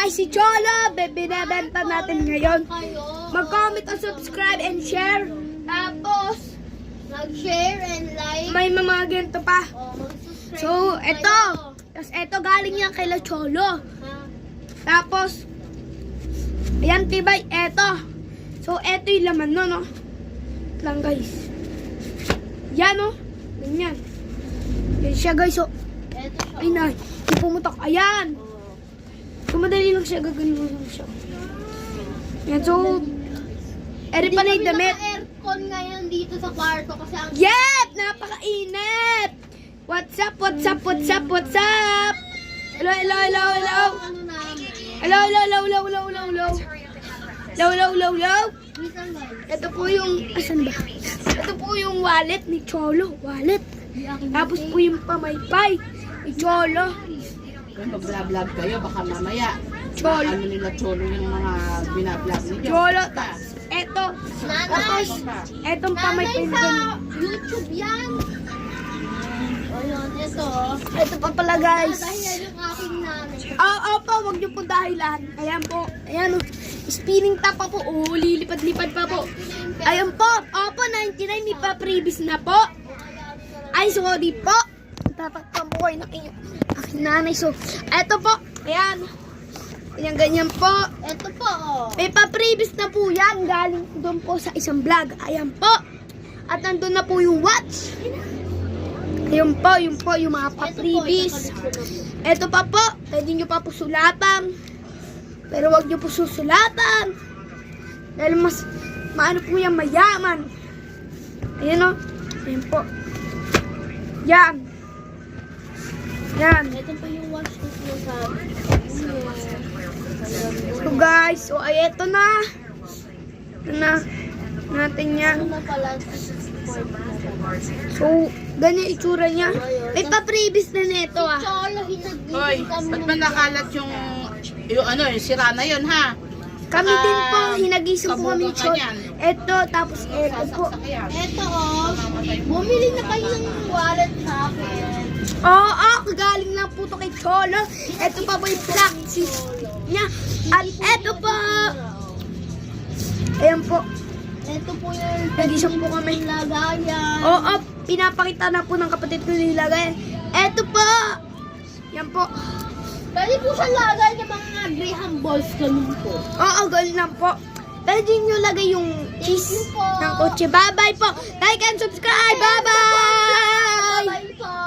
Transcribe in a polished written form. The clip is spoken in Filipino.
guys, si Cholo, binibenta natin ngayon. Mag-comment at subscribe and share. Tapos, Mag-share and like. may mga ganito pa. Mag-subscribe. So, eto. Tapos eto, galing yan kay La Cholo. Tapos, ayan tibay, eto. So, eto yung laman no, no? Ito lang guys. Yan no. Ganyan. Yan siya guys, so. Ito siya. Ay na, yung pumutok. Ayan. So, madali lang siya, gaganon lang siya. Yan, so, eri pa na yung damit. Hindi kami naka-aircon ngayon dito sa kwarto kasi ang... Yep! Napakainit! What's up, what's up, what's up, what's up? Hello, hello, hello, hello. Ano namin? Hello, hello, hello, hello, hello, hello, hello. Hello, hello, hello, hello. Minsan guys. Ito po yung, asan ba? Ito po yung wallet ni Cholo. Wallet. Tapos po yung pamaypay ni Cholo. Kung mag-vlog kayo, baka mamaya, Cholo. ano nila Cholo yung mga binablog niyo. Cholo. Eto. Tapos, etong pamaypay Nanay ni sa Cholo. YouTube yan. Ayun, ito. Ito pa pala guys. Dahil yung aking nanay. Opo, wag niyo po dahilan. Ayan po. Ayan o. Spinning top pa po. Oh, lilipad-lipad pa po. Ayan po. Opo, 99. May pa previous na po. Ay, sorry po. Dapat pa po kayo ng aking nanay. So, eto po. Ayan. Ayan, ganyan po. Ito po, oh. May pa-previous na po yan. Galing doon po sa isang vlog. Ayan po. At nandun na po yung watch. Ayun po, yung mga pa-previous. Ito pa po. Pwede nyo pa po sulatan. Pero wag nyo po susulatan. Dahil mas, maano po yan, mayaman. Ayan o. Ayan po. Yan. Yan. Ito po yung watch ko sinasabi. So guys, so ay eto na. Ito na. Natin yan. Ano na pala? So, ganyan itsura niya. May pa-previous na nito ah. Cholo, Hoy, hinagigil kami. ba't ba nakalat yung ano, yung sira na yun, ha? Kami din po, hinagising po kami kabuka chol. niyan. Eto, tapos eto po. Sasaksak yan. Ito, oh. Bumili na kayo ng wallet sa akin. Oo, kagaling lang po to kay Cholo. Eto pa po yung practice niya. At eto po. Ayan po. Ito po yung Nagising po kami. lagayan. Oo, pinapakita na po ng kapatid ko nilagay. Eto po. Yan po. Pwede po siya lagay ng mga Graham balls ganun po. Oo, galing lang po. Pwede nyo lagay yung cheese Thank you po. ng kotse. Bye-bye po. Like and subscribe. Bye-bye. Bye po.